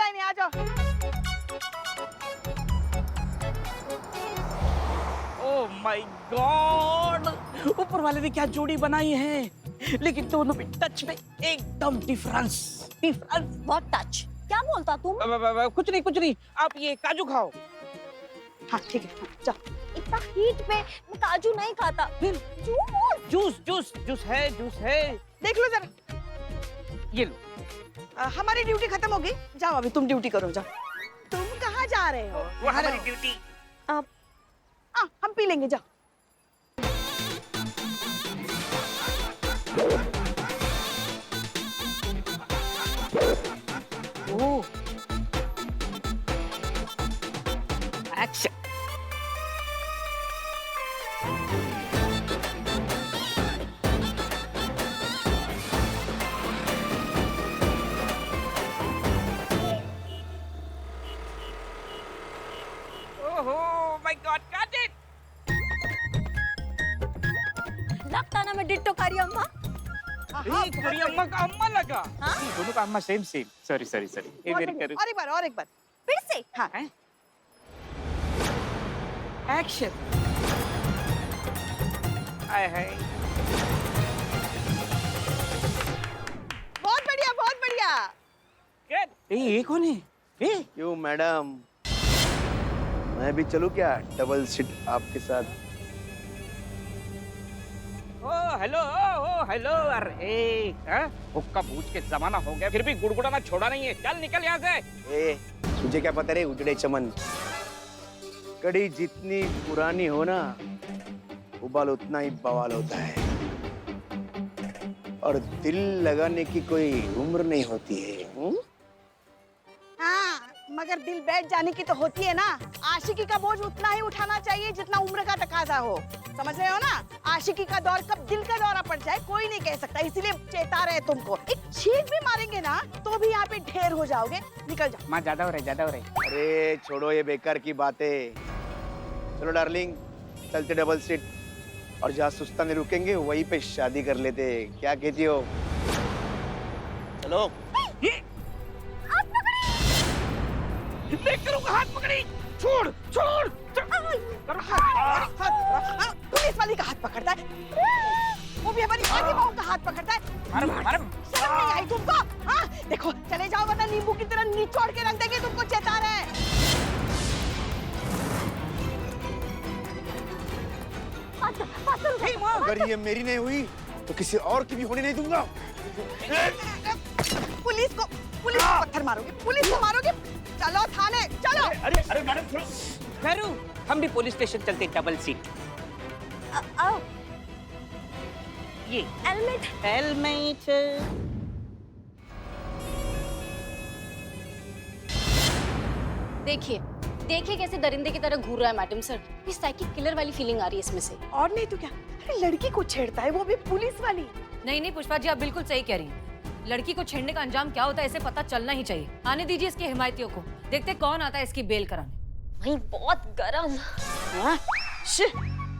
Line में आ जाओ। Oh my God, ऊपर वाले ने क्या जोड़ी बनाई है, लेकिन दोनों में टच में एकदम डिफरेंस। बहुत टच। क्या बोलता तुम? कुछ नहीं, आप ये काजू खाओ। हाँ ठीक है, जाओ। इतना हीट पे मैं काजू नहीं खाता। जूस है। देख लो जरा, ये लो। हमारी ड्यूटी खत्म हो गई, जाओ अभी तुम ड्यूटी करो, जाओ। तुम कहाँ जा रहे हो? वो हमारी ड्यूटी। हम पी लेंगे, जाओ। ओह, एक्शन। ओहो माय गॉड, गॉट इट। लगता ना मैं डिट्टो कारी अम्मा। तुम्हारी अम्मा का अम्मा लगा। हाँ? दोनों का अम्मा सेम। सॉरी ये मेरी करो। और एक बार। फिर से? हाँ। एक्शन। आए है। बहुत बढ़िया। गुड। ये कौन है? क्यों मैडम, मैं भी चलूं क्या डबल सीट आपके साथ? हेलो। अरे हुक्का बूझ के जमाना हो गया, फिर भी गुड़गुड़ाना छोड़ा नहीं है। चल निकल यहाँ से। तुझे क्या पता रे उजड़े चमन, कड़ी जितनी पुरानी हो ना, उबाल उतना ही बवाल होता है। और दिल लगाने की कोई उम्र नहीं होती है। हाँ, मगर दिल बैठ जाने की तो होती है ना। आशिकी का बोझ उतना ही उठाना चाहिए जितना उम्र का तकाजा हो। समझ रहे हो ना? आशिकी का दौर कब दिल का दौरा पड़ जाए कोई नहीं कह सकता, इसीलिए चेता रहे तुमको। एक छींक भी मारेंगे ना तो भी यहाँ पे ढेर हो जाओगे। निकल जाओ। माँ ज्यादा हो रही। अरे छोड़ो ये बेकार की बातें। चलो डार्लिंग, चलते डबल सीट, और जहाँ सुस्ताने रुकेंगे वहीं पे शादी कर लेते। क्या कहती हो? चलो। हाथ पकड़ी। छोड़। पुलिस वाली का हाथ पकड़ता है, वो भी हमारी शादी बहू का हाथ पकड़ता है। शर्म नहीं आई तुमको? हाँ देखो, चले जाओ वरना नींबू की तरह निचोड़ के रख देंगे तुमको। चेता रहे। अगर ये मेरी नहीं हुई तो किसी और की भी होने नहीं दूंगा। पुलिस को पत्थर मारोगे, पुलिस को मारोगे। चलो थाने चलो। अरे मैडम छोड़ो। हम भी पुलिस स्टेशन चलते, डबल सीट। आओ। ये हेलमेट। देखिए कैसे दरिंदे की तरह घूर रहा है मैडम सर। ये साइकिक किलर वाली फीलिंग आ रही है इसमें से। और नहीं तो क्या, अरे लड़की को छेड़ता है, वो भी पुलिस वाली। नहीं पुष्पा जी, आप बिल्कुल सही कह रही हैं। लड़की को छेड़ने का अंजाम क्या होता है इसे पता चलना ही चाहिए। आने दीजिए इसके हिमायतियों को, देखते कौन आता है इसकी बेल कराने। वही बहुत गरम।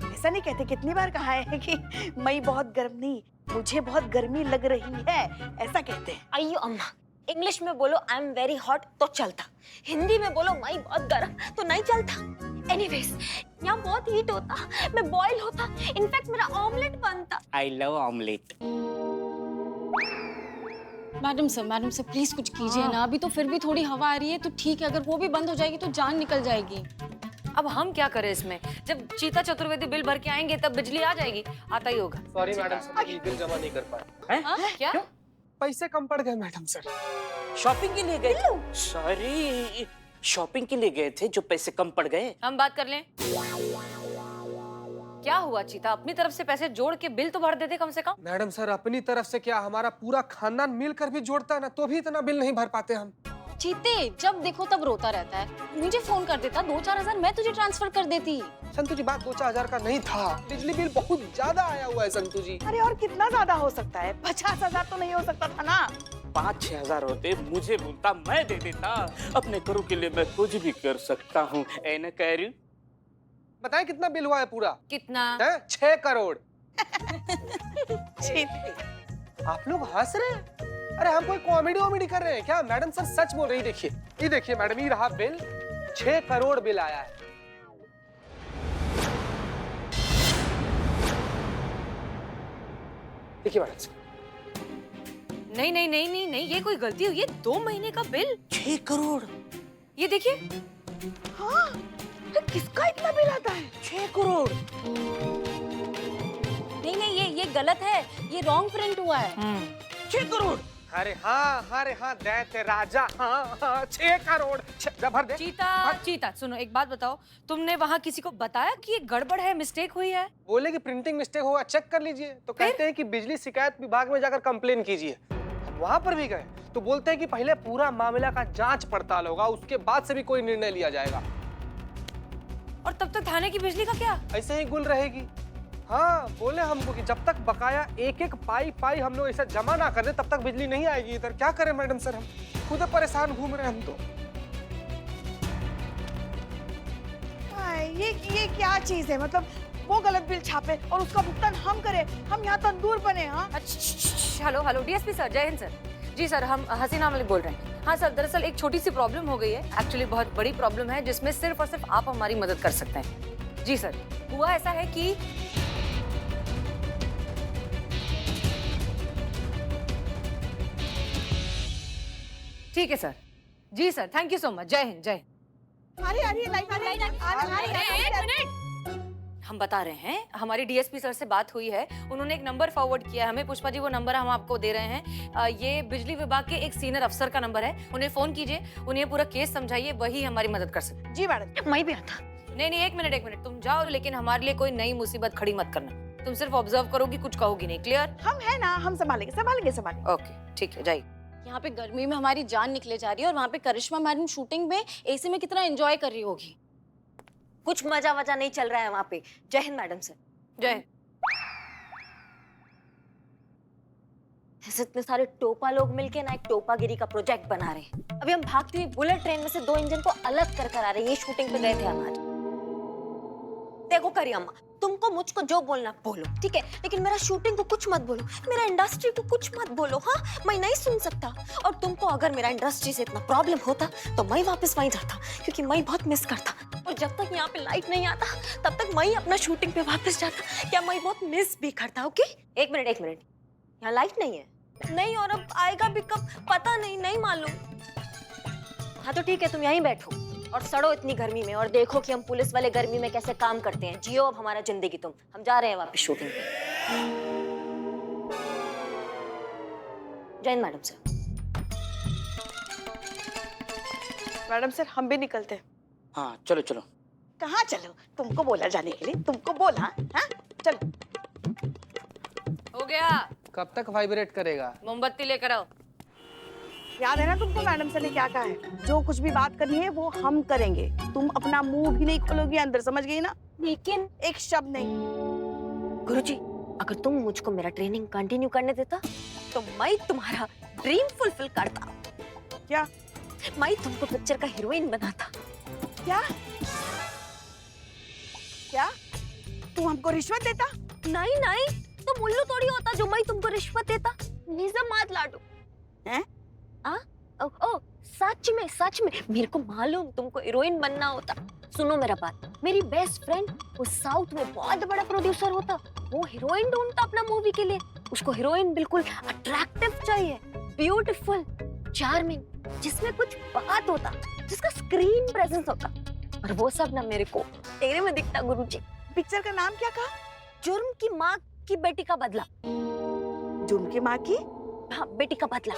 ऐसा नहीं कहते, कितनी बार कहा है कि मैं बहुत गर्म नहीं, मुझे बहुत गर्मी लग रही है, ऐसा कहते हैं। अयो अम्मा, इंग्लिश में बोलो आई एम वेरी हॉट तो चलता, हिंदी में बोलो मैं बहुत गर्म तो नहीं चलता। एनीवेज, यहाँ बहुत हीट होता, मैं बॉईल होता, इनफैक्ट मेरा ऑमलेट बनता। I love omelette. Madam sir please कुछ कीजिए ना। अभी तो फिर भी थोड़ी हवा आ रही है तो ठीक है, अगर वो भी बंद हो जाएगी तो जान निकल जाएगी। अब हम क्या करें इसमें? जब चीता चतुर्वेदी बिल भर के आएंगे तब बिजली आ जाएगी। आता ही होगा। सॉरी मैडम सर, बिल जमा नहीं कर पाए। क्या? पैसे कम पड़ गए मैडम सर। शॉपिंग के लिए गए थे? सॉरी, शॉपिंग के लिए गए थे जो पैसे कम पड़ गए। हम बात कर लें। क्या हुआ चीता, अपनी तरफ से पैसे जोड़ के बिल तो भर देते कम से कम। मैडम सर, अपनी तरफ से क्या, हमारा पूरा खानदान मिलकर भी जोड़ता है ना, तो भी इतना बिल नहीं भर पाते हम। चीते जब देखो तब रोता रहता है। मुझे फोन कर देता, 2-4 हजार मैं तुझे ट्रांसफर कर देती। संतु जी, बात 2-4 हजार का नहीं था, बिजली बिल बहुत ज्यादा आया हुआ है संतु जी। अरे और कितना ज्यादा हो सकता है? 50,000 तो नहीं हो सकता था ना? 5-6 हजार होते मुझे बोलता, मैं दे देता। अपने करू के लिए मैं कुछ भी कर सकता हूँ। ऐना कह रही। बताएं कितना बिल हुआ है पूरा? कितना? 6 करोड़। चीते, आप लोग हंस रहे हैं? अरे हम कोई कॉमेडी वॉमेडी कर रहे हैं क्या? मैडम सर सच बोल रही, देखिए ये देखिए मैडम, ये रहा बिल, 6 करोड़ बिल आया है। देखिए मैडम सर। नहीं नहीं नहीं नहीं नहीं, ये कोई गलती हुई है। 2 महीने का बिल 6 करोड़। ये देखिए। हाँ, तो किसका इतना बिल आता है? 6 करोड़। नहीं नहीं, ये गलत है, ये रॉन्ग प्रिंट हुआ है। 6 करोड़। अरे हाँ दैत्य राजा, हाँ 6 करोड़। भर दे। चीता सुनो, एक बात बताओ, तुमने वहाँ किसी को बताया कि ये गड़बड़ है, मिस्टेक हुई है? बोले कि प्रिंटिंग मिस्टेक होगा, चेक कर लीजिए। तो कहते हैं कि बिजली शिकायत विभाग में जाकर कंप्लेन कीजिए। हम वहाँ पर भी गए तो बोलते हैं कि पहले पूरा मामला का जांच पड़ताल होगा, उसके बाद से भी कोई निर्णय लिया जाएगा। और तब तक थाने की बिजली का क्या? ऐसे ही गुल रहेगी। हाँ, बोले हमको कि जब तक बकाया एक एक पाई हम लोग ऐसा जमा ना कर दे तब तक बिजली नहीं आएगी इधर। क्या करें मैडम सर, हम खुद परेशान घूम रहे हैं हम तो। ये क्या चीज है? मतलब वो गलत बिल छापे और उसका भुगतान हम करें, हम यहाँ तंदूर बने। हाँ हेलो हेलो डीएसपी सर, जय हिंद सर। जी सर, हम हसीना मलिक बोल रहे हैं। हाँ सर, दरअसल एक छोटी सी प्रॉब्लम हो गई है, एक्चुअली बहुत बड़ी प्रॉब्लम है जिसमें सिर्फ और सिर्फ आप हमारी मदद कर सकते हैं। जी सर, हुआ ऐसा है कि ठीक है सर। जी sir, thank you so much. जय हिंद, जय हिंद। हम बता रहे हैं, हमारी डीएसपी सर से बात हुई है, उन्होंने एक नंबर फॉरवर्ड किया है हमें। पुष्पा जी, वो नंबर हम आपको दे रहे हैं। ये बिजली विभाग के एक सीनियर अफसर का नंबर है, उन्हें फोन कीजिए, उन्हें पूरा केस समझाइए, वही हमारी मदद कर सकते। जी मैडम। मैं भी आता। नहीं, एक मिनट, तुम जाओ, लेकिन हमारे लिए कोई नई मुसीबत खड़ी मत करना। तुम सिर्फ ऑब्जर्व करोगी, कुछ कहोगी नहीं। क्लियर? हम है ना, हम संभालेंगे। ओके ठीक है, जाइए। यहाँ पे गर्मी में हमारी जान निकले जा रही है और वहाँ पे करिश्मा मैडम शूटिंग में एसी में कितना एंजॉय कर रही होगी। कुछ मजा वजा नहीं चल रहा है वहाँ पे। जय हिंद मैडम सर। जय। ऐसे इतने सारे टोपा लोग मिलके ना एक टोपागिरी का प्रोजेक्ट बना रहे हैं। अभी हम भागती हुई बुलेट ट्रेन में से 2 इंजन को अलग कर आ रहे हैं। ये शूटिंग पे गए थे हम आज। देखो करी अम्मा, तुमको मुझको जो बोलना बोलो, ठीक है, लेकिन मेरा शूटिंग को कुछ मत बोलो, मेरा इंडस्ट्री को कुछ मत बोलो। हाँ, मैं नहीं सुन सकता। और तुमको अगर मेरा इंडस्ट्री से इतना प्रॉब्लम होता तो मैं वापस वहीं जाता, क्योंकि मैं बहुत मिस करता। और जब तक यहाँ पे लाइट नहीं आता तब तक मैं अपना शूटिंग पे वापस जाता। क्या मैं बहुत मिस भी करता? ओके, एक मिनट, यहाँ लाइट नहीं है। नहीं, और अब आएगा भी कब पता नहीं मालूम। हाँ तो ठीक है, तुम यहीं बैठो और सड़ो इतनी गर्मी में, और देखो कि हम पुलिस वाले गर्मी में कैसे काम करते हैं। जियो अब हमारा जिंदगी तुम। हम जा रहे हैं वापस शूटिंग पे। जय Hind madam sir. Madam sir, हम भी निकलते। हाँ चलो चलो। कहाँ चलो? तुमको बोला जाने के लिए, तुमको बोला। हाँ चलो। हो गया। कब तक वाइब्रेट करेगा? मोमबत्ती लेकर आओ। याद है ना तुमको मैडम सर ने क्या कहा है? जो कुछ भी बात करनी है वो हम करेंगे। तुम अपना मुंह भी नहीं खोलोगी अंदर, समझ गई ना? लेकिन एक शब्द नहीं। गुरुजी, अगर तुम मुझको मेरा ट्रेनिंग कंटिन्यू करने देता तो मैं तुम्हारा ड्रीम फुलफिल करता। क्या? मैं तुमको पिक्चर का हीरोइन बनाता। क्या? तुम हमको रिश्वत देता? नहीं, तो उल्लू थोड़ी होता जो मैं तुमको रिश्वत देता। निज़म मात लाडू। हैं? ओ, सच में मेरे को मालूम तुमको हीरोइन बनना होता। सुनो मेरा बात, मेरी बेस्ट फ्रेंड वो साउथ में बहुत बड़ा प्रोड्यूसर होता। वो हीरोइन ढूंढता अपना मूवी के लिए। उसको हीरोइन बिल्कुल अट्रैक्टिव चाहिए, ब्यूटीफुल, चार्मिंग, जिसमें कुछ बात होता, जिसका स्क्रीन प्रेजेंस होता। और वो सब ना मेरे को तेरे में दिखता। गुरुजी, पिक्चर का नाम क्या कहा? जुर्म की माँ की बेटी का बदला। जुर्म की माँ की हाँ, बेटी का बदला।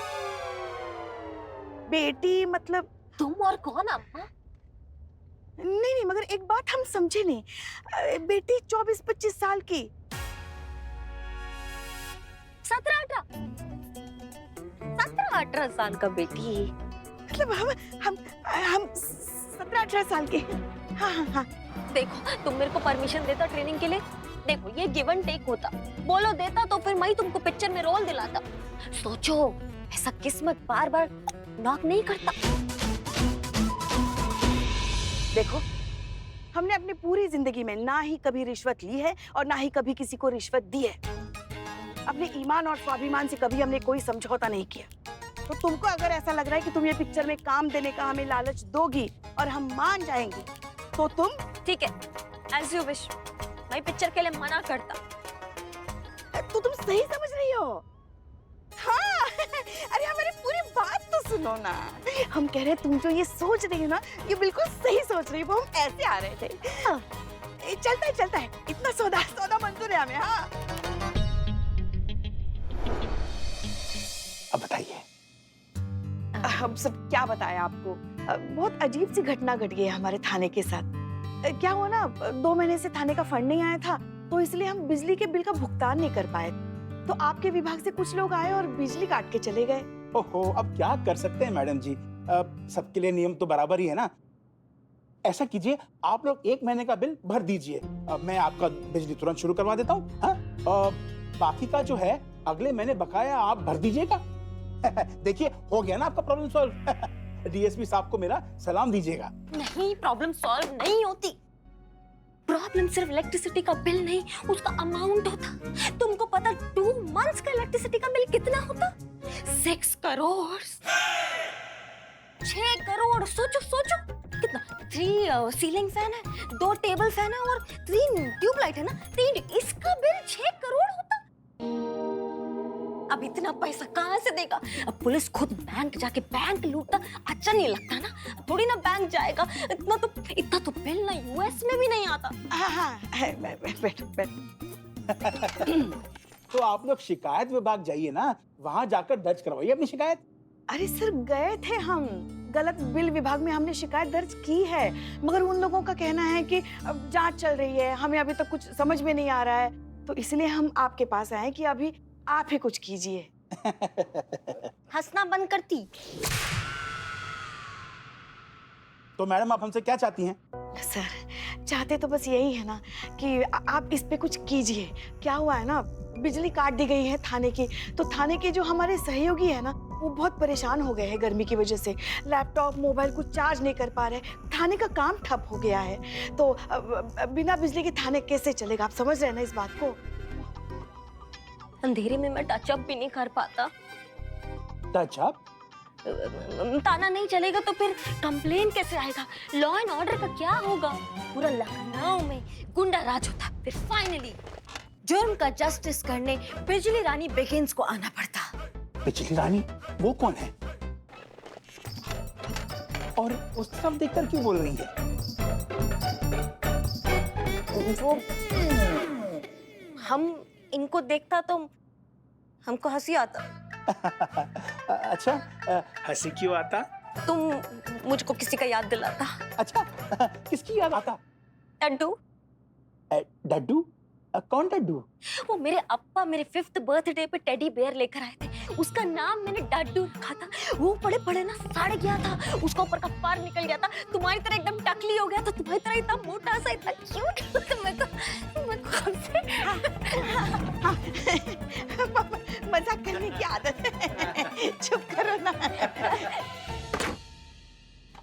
बेटी मतलब? तुम और कौन अम्मा? नहीं, मगर एक बात हम समझे नहीं। बेटी 24-25 साल की। 17-18 साल का बेटी। मतलब हम 17-18 साल के। हाँ। देखो, तुम मेरे को परमिशन देता ट्रेनिंग के लिए? देखो, ये गिव एंड टेक होता। बोलो देता तो फिर मैं तुमको पिक्चर में रोल दिलाता। सोचो, ऐसा किस्मत बार बार नॉक नहीं करता। देखो, हमने अपनी पूरी जिंदगी में ना ही कभी रिश्वत ली है और ना ही कभी किसी को रिश्वत दी है। अपने ईमान और स्वाभिमान से कभी हमने कोई समझौता नहीं किया। तो तुमको अगर ऐसा लग रहा है कि तुम ये पिक्चर में काम देने का हमें लालच दोगी और हम मान जाएंगे, तो तुम ठीक है, एज यू विश। मैं पिक्चर के लिए मना करता। तो तुम सही समझ रही हो? हाँ अरे हमारी पूरी बात तो सुनो ना। हम कह रहे हैं तुम जो ये सोच रही हो ना, ये बिल्कुल सही सोच रही हो। हम ऐसे आ रहे थे। हाँ। चलता है इतना सौदा मंजूर है हमें। हाँ अब बताइए। हम सब क्या बताएं आपको। बहुत अजीब सी घटना घट गई है हमारे थाने के साथ। क्या हुआ ना, 2 महीने से थाने का फंड नहीं आया था, तो इसलिए हम बिजली के बिल का भुगतान नहीं कर पाए। तो आपके विभाग से कुछ लोग आए और बिजली काट के चले गए। ओहो, अब क्या कर सकते हैं मैडम जी, सबके लिए नियम तो बराबर ही है ना। ऐसा कीजिए, आप लोग 1 महीने का बिल भर दीजिए, मैं आपका बिजली तुरंत शुरू करवा देता हूँ। हाँ, बाकी का जो है अगले महीने बकाया आप भर दीजिएगा। देखिए हो गया ना आपका प्रॉब्लम सॉल्व। डीएसपी साहब को मेरा सलाम दीजिएगा। नहीं, प्रॉब्लम सॉल्व नहीं होती। प्रॉब्लम सिर्फ इलेक्ट्रिसिटी का बिल नहीं, उसका अमाउंट होता। तुमको पता 2 मंथ्स का इलेक्ट्रिसिटी का बिल कितना होता? 6 करोड़। 6 करोड़। सोचो कितना। 3 सीलिंग फैन है, 2 टेबल फैन है और 3 ट्यूबलाइट है ना, 3। इसका बिल 6 करोड़ होता। अब इतना पैसा कहाँ से देगा? अब पुलिस खुद बैंक जाके बैंक लूटता अच्छा नहीं लगता ना। अब थोड़ी ना बैंक जाएगा। इतना तो बिल ना यूएस में भी नहीं आता। हाँ बैठ। तो आप लोग शिकायत विभाग जाइए ना, वहाँ जाकर दर्ज करवाइए अपनी शिकायत। अरे सर, गए थे हम, गलत बिल विभाग में हमने शिकायत दर्ज की है, मगर उन लोगों का कहना है कि अब जांच चल रही है, हमें अभी तक कुछ समझ में नहीं आ रहा है। तो इसलिए हम आपके पास आए कि अभी आप ही कुछ कीजिए। हंसना बंद करती। तो मैडम आप हमसे क्या चाहती हैं? सर, चाहते तो बस यही है ना कि आप इस पे कुछ कीजिए। क्या हुआ है ना, बिजली काट दी गई है थाने की, तो थाने के जो हमारे सहयोगी है ना, वो बहुत परेशान हो गए हैं गर्मी की वजह से। लैपटॉप मोबाइल कुछ चार्ज नहीं कर पा रहे, थाने का काम ठप हो गया है। तो बिना बिजली के थाने कैसे चलेगा? आप समझ रहे हैं ना इस बात को? अंधेरे में मैं टचअप भी नहीं कर पाता। टचअप? ताना नहीं चलेगा तो फिर कंप्लेन कैसे आएगा? लॉ एंड ऑर्डर का क्या होगा? पूरा लखनऊ में गुंडा राज होता। फिर फाइनली जुर्म का जस्टिस करने बिजली रानी बेगिंस को आना पड़ता। बिजली रानी? वो कौन है? और उस तरफ देखकर क्यों बोल रही है? वो हम इनको देखता तो हमको हंसी आता। अच्छा, हंसी क्यों आता? तुम मुझको किसी का याद दिलाता। अच्छा, किसकी याद आता? डड्डू। डड्डू? कौन डड्डू? वो मेरे अप्पा मेरे 5th बर्थडे पे टेडी बेयर लेकर आए थे, उसका नाम मैंने डड्डू रखा था। वो बड़े ना सड़ गया था, उसका ऊपर का फर निकल गया था। तुम्हारी तरह एकदम टकली हो गया था, तुम्हारी तरह इतना मोटा सा, इतना क्यूट। मैं को मजाक करने की आदत है। चुप करो ना।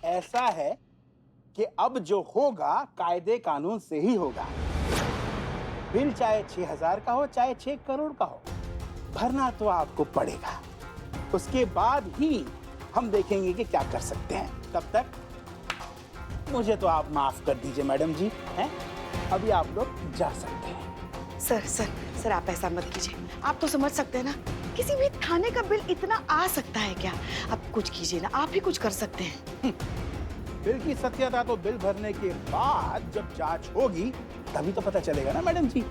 ऐसा है कि अब जो होगा कायदे कानून से ही होगा। बिल चाहे 6,000 का हो चाहे 6 करोड़ का हो, भरना तो आपको पड़ेगा। उसके बाद ही हम देखेंगे कि क्या कर सकते हैं। तब तक मुझे तो आप माफ कर दीजिए मैडम जी, हैं? अभी आप लोग जा सकते हैं। सर आप ऐसा मत कीजिए। आप तो समझ सकते हैं ना, किसी भी थाने का बिल इतना आ सकता है क्या? आप कुछ कीजिए ना, आप ही कुछ कर सकते हैं। बिल की सत्यता तो बिल भरने के बाद जब जांच होगी तभी तो पता चलेगा ना मैडम जी।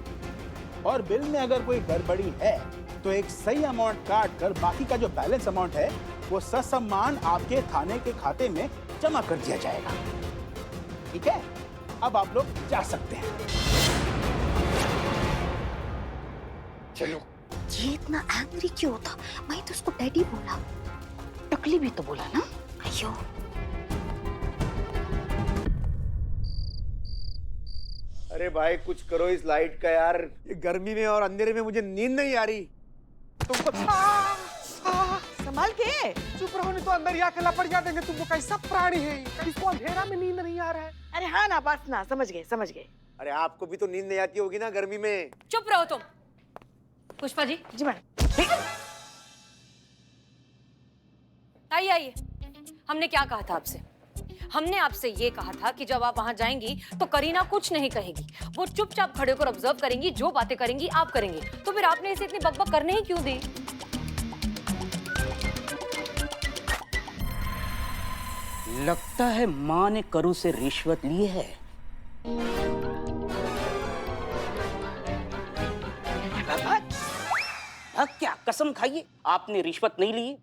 और बिल में अगर कोई गड़बड़ी है तो एक सही अमाउंट काट कर बाकी का जो बैलेंस अमाउंट है वो ससम्मान आपके थाने के खाते में जमा कर दिया जाएगा। ठीक है, अब आप लोग जा सकते हैं। चलो। ये इतना एंग्री क्यों होता? मैं तो उसको डैडी बोला। टकली भी तो बोला ना। अयो। अरे भाई कुछ करो इस लाइट का यार, ये गर्मी में और अंधेरे में मुझे नींद नहीं आ रही। तुमको संभाल के। चुप रहो नहीं तो अंदर ही आके लपट जा देंगे। तुमको कैसा प्राणी है? इसको अंधेरा में नींद नहीं आ रहा है। अरे हाँ ना, बस ना, समझ गए। अरे आपको भी तो नींद नहीं आती होगी ना गर्मी में। चुप रहो तुम। पुष्पा जी। जी मैडम। आइए आइए, हमने क्या कहा था आपसे? हमने आपसे ये कहा था कि जब आप वहां जाएंगी तो करीना कुछ नहीं कहेगी, वो चुपचाप खड़े होकर ऑब्जर्व करेंगी, जो बातें करेंगी आप करेंगे। तो फिर आपने इसे इतनी बकबक करने ही क्यों दी? लगता है माँ ने करू से रिश्वत ली है। क्या कसम खाइए, आपने रिश्वत नहीं ली?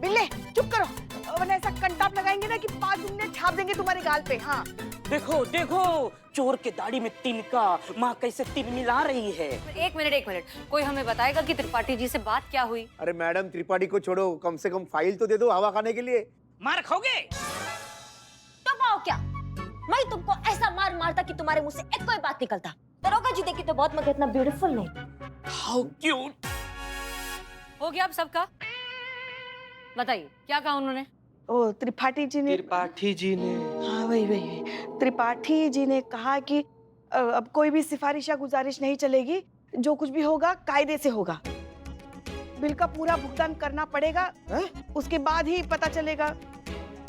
बिल्ले चुप करो, वरना ऐसा कंटाप लगाएंगे ना कि 5 मिनट छाप देंगे तुम्हारे गाल पे। हाँ देखो देखो, चोर के दाढ़ी में तिनका, माँ कैसे तिल मिला रही है। एक मिनट, कोई हमें बताएगा कि त्रिपाठी जी से बात क्या हुई? अरे मैडम, त्रिपाठी को छोड़ो, कम से कम फाइल तो दे दो हवा खाने के लिए। मार खाओगे? तुम आओ क्या? मैं तुमको ऐसा मार मारता कि तुम्हारे मुंह से एक कोई बात निकलता। दरोगा जी देखी तो बहुत, मगर इतना ब्यूटीफुल नहीं। How cute. हो गया अब सबका? बताइए क्या कहा उन्होंने? ओ त्रिपाठी जी ने, हाँ वही त्रिपाठी जी ने कहा कि अब कोई भी सिफारिश या गुजारिश नहीं चलेगी, जो कुछ भी होगा कायदे से होगा। बिल का पूरा भुगतान करना पड़ेगा, उसके बाद ही पता चलेगा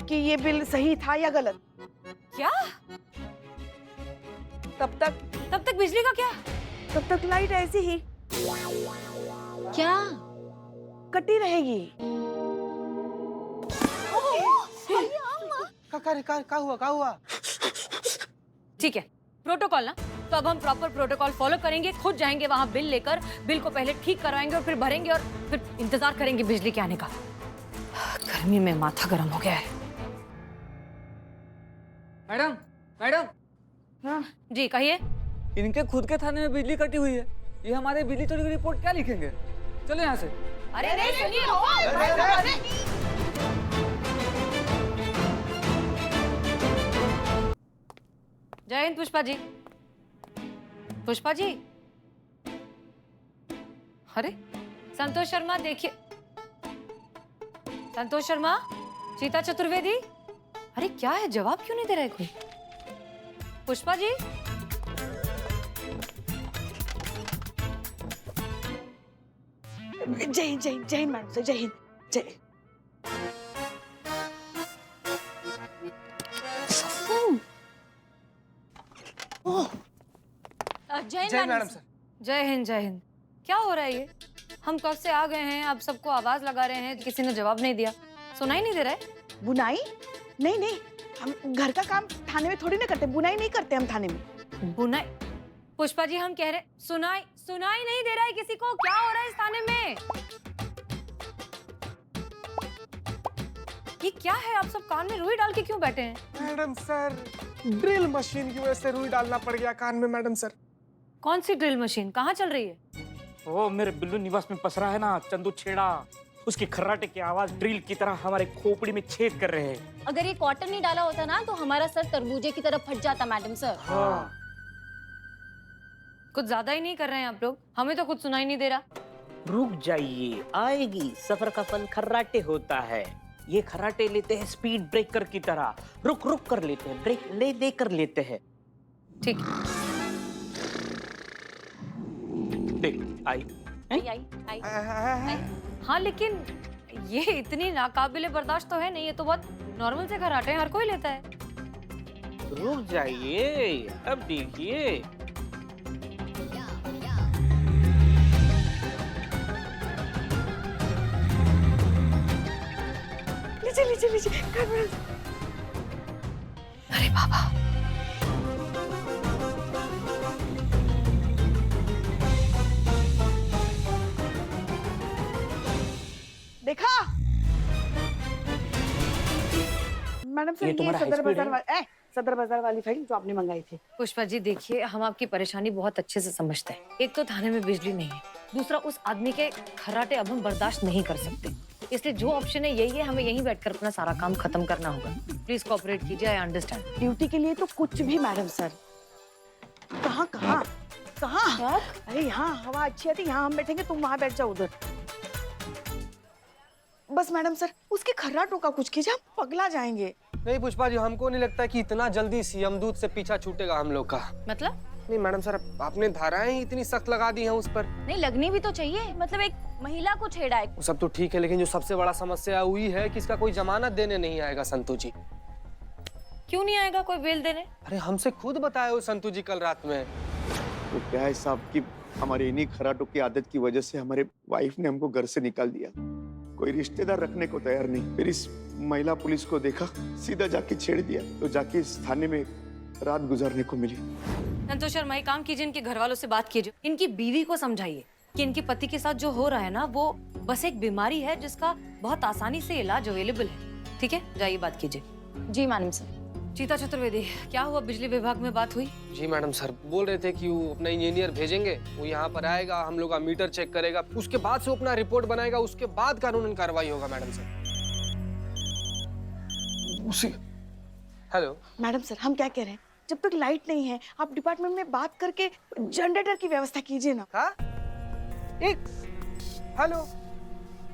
कि ये बिल सही था या गलत। क्या? तब तक बिजली का क्या? तब तक लाइट ऐसी ही क्या? कटी रहेगी। क्या हुआ? ठीक है, प्रोटोकॉल ना, तो अब हम प्रॉपर प्रोटोकॉल फॉलो करेंगे, खुद जाएंगे वहां बिल लेकर, बिल को पहले ठीक करवाएंगे और फिर भरेंगे और फिर इंतजार करेंगे बिजली के आने का। गर्मी में माथा गर्म हो गया है। मैडम मैडम, हाँ जी कहिए। इनके खुद के थाने में बिजली कटी हुई है, ये हमारे बिजली चोरी की रिपोर्ट क्या लिखेंगे? चलो यहाँ से। अरे नहीं सुनिए, जय हिंद पुष्पा जी। पुष्पा जी, अरे संतोष शर्मा देखिए, संतोष शर्मा, चीता चतुर्वेदी, अरे क्या है, जवाब क्यों नहीं दे रहा है कोई? पुष्पा जी, जय हिंद जय हिंद मैडम से, जय हिंद जय। जय मैडम सर। जय हिंद जय हिंद। क्या हो रहा है ये? हम कब से आ गए हैं, आप सबको आवाज लगा रहे हैं, किसी ने जवाब नहीं दिया, सुनाई नहीं दे रहा है? बुनाई? नहीं, हम घर का काम थाने में थोड़ी ना करते, बुनाई नहीं करते हम थाने में। बुनाई? पुष्पा जी हम कह रहे, सुनाई नहीं दे रहा है किसी को? क्या हो रहा है इस थाने में? ये क्या है, आप सब कान में रुई डाल के क्यों बैठे हैं? मैडम सर, ड्रिल मशीन की वजह से रुई डालना पड़ गया कान में मैडम सर। कौन सी ड्रिल मशीन, कहाँ चल रही है? वो मेरे बिल्लू निवास में पसरा है ना चंदू छेड़ा, उसकी खर्राटे की आवाज ड्रिल की तरह हमारे खोपड़ी में छेद कर रहे हैं। अगर ये कॉटन नहीं डाला होता ना तो हमारा सर तरबूजे की तरफ फट जाता मैडम सर। हाँ। कुछ ज्यादा ही नहीं कर रहे हैं आप लोग, हमें तो कुछ सुनाई नहीं दे रहा। रुक जाइए, आएगी, सफर का फल खर्राटे होता है। ये खर्राटे लेते हैं स्पीड ब्रेकर की तरह, रुक रुक कर लेते हैं, ब्रेक ले दे कर लेते हैं। ठीक, देख आई। आई। हाँ लेकिन ये इतनी नाकाबिले बर्दाश्त तो है नहीं, ये तो बहुत नॉर्मल से खर्राटे हैं, हर कोई लेता है। रुक जाइए, अब देखिए। लीजिए अरे बाबा, देखा मैडम सर, ये ये तुम्हारा सदर high speed बाजार सदर बाजार वाली फाइल जो आपने मंगाई थी। पुष्पा जी देखिए, हम आपकी परेशानी बहुत अच्छे से समझते हैं। एक तो थाने में बिजली नहीं है, दूसरा उस आदमी के खर्राटे अब हम बर्दाश्त नहीं कर सकते, इसलिए जो ऑप्शन है यही है, हमें यहीं बैठकर अपना सारा काम खत्म करना होगा। प्लीज कोऑपरेट कीजिए, आई अंडरस्टैंड। ड्यूटी के लिए तो कुछ भी मैडम सर। कहाँ कहाँ कहाँ? अरे यहाँ हवा अच्छी आती, यहाँ हम बैठेंगे, तुम वहाँ बैठ जाओ उधर। बस मैडम सर, उसके खर्राटों का कुछ कीजिए, हम पगला जाएंगे। नहीं पुष्पा जी, हमको नहीं लगता कि इतना जल्दी सीएम दूत से पीछा छूटेगा हम लोग का। मतलब नहीं मैडम सर, आपने धाराएं ही इतनी सख्त लगा दी हैं उस पर। नहीं लगनी भी तो चाहिए, मतलब एक महिला को छेड़ा है। वो सब तो ठीक है, लेकिन जो सबसे बड़ा समस्या हुई है कि इसका कोई जमानत देने नहीं आएगा संतू जी। क्यों नहीं आएगा कोई बेल देने? अरे हमसे खुद बताए हो संतू जी कल रात में। तो क्या है साहब कि हमारे इन्हीं खराटों की आदत की वजह से हमारे वाइफ ने हमको घर से निकाल दिया। कोई रिश्तेदार रखने को तैयार नहीं। फिर इस महिला पुलिस को देखा, सीधा जाके छेड़ दिया, तो जाके इस थाने में रात गुजारने को मिली। संतोष शर्मा, एक काम कीजिए, इनके घर वालों से बात कीजिए, इनकी बीवी को समझाइए कि इनके पति के साथ जो हो रहा है ना, वो बस एक बीमारी है जिसका बहुत आसानी से इलाज अवेलेबल है। ठीक है, जाइए बात कीजिए। जी मैडम सर। चीता चतुर्वेदी, क्या हुआ? बिजली विभाग में बात हुई? जी मैडम सर, बोल रहे थे कि वो अपना इंजीनियर भेजेंगे, वो यहाँ पर आएगा, हम लोग का मीटर चेक करेगा, उसके बाद से वो अपना रिपोर्ट बनाएगा, उसके बाद कानूनन कार्रवाई होगा मैडम सर। उसी हेलो मैडम सर, हम क्या कह रहे हैं, जब तक लाइट नहीं है आप डिपार्टमेंट में बात करके जनरेटर की व्यवस्था कीजिए ना। हाँ? एक हेलो,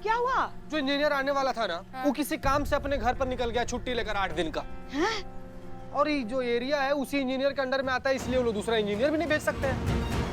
क्या हुआ? जो इंजीनियर आने वाला था ना, वो किसी काम से अपने घर पर निकल गया, छुट्टी लेकर 8 दिन का। हैं? और ये जो एरिया है उसी इंजीनियर के अंडर में आता है, इसलिए वो लोग दूसरा इंजीनियर भी नहीं भेज सकते हैं।